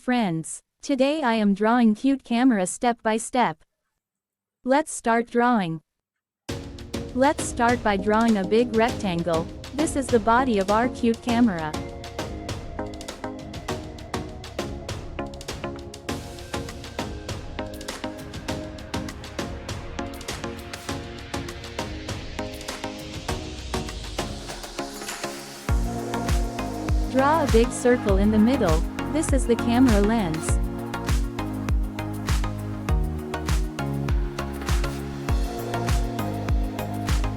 friends. Today I am drawing cute camera step by step. Let's start drawing. Let's start by drawing a big rectangle. This is the body of our cute camera. Draw a big circle in the middle. This is the camera lens.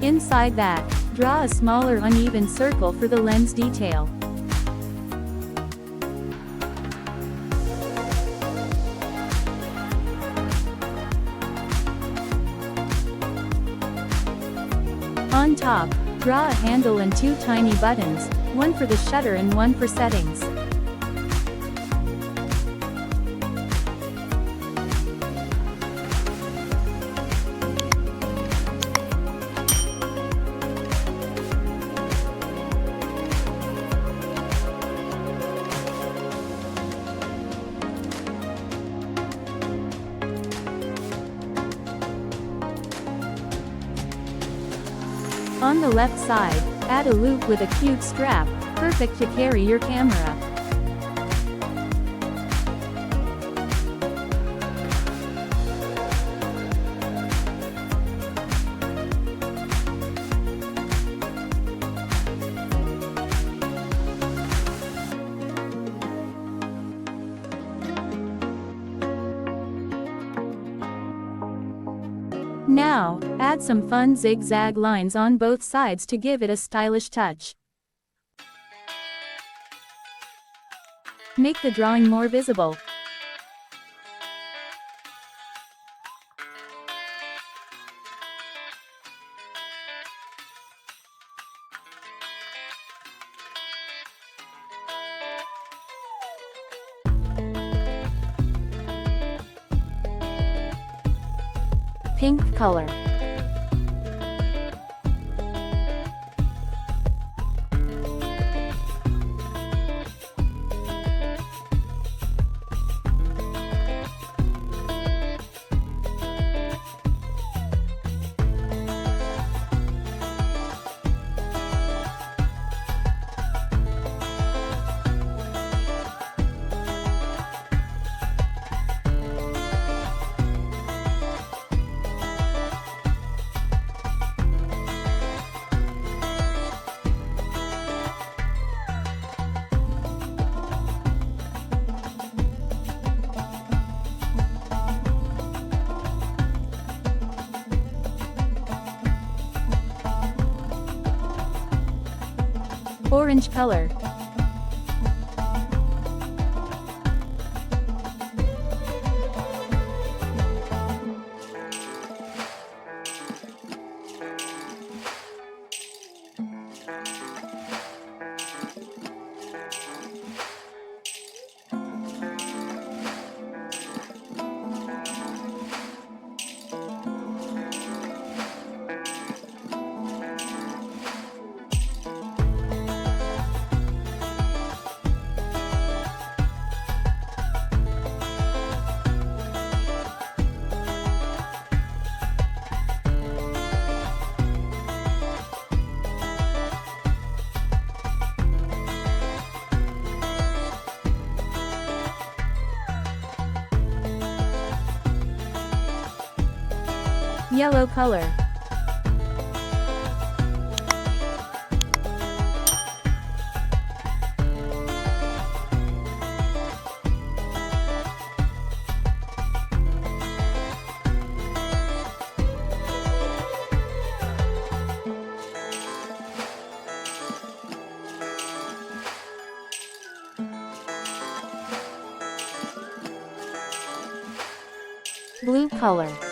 Inside that, draw a smaller uneven circle for the lens detail. On top, draw a handle and two tiny buttons, one for the shutter and one for settings. On the left side, add a loop with a cute strap, perfect to carry your camera. Now, add some fun zigzag lines on both sides to give it a stylish touch. Make the drawing more visible. Pink color. Orange color. Yellow color. Blue color.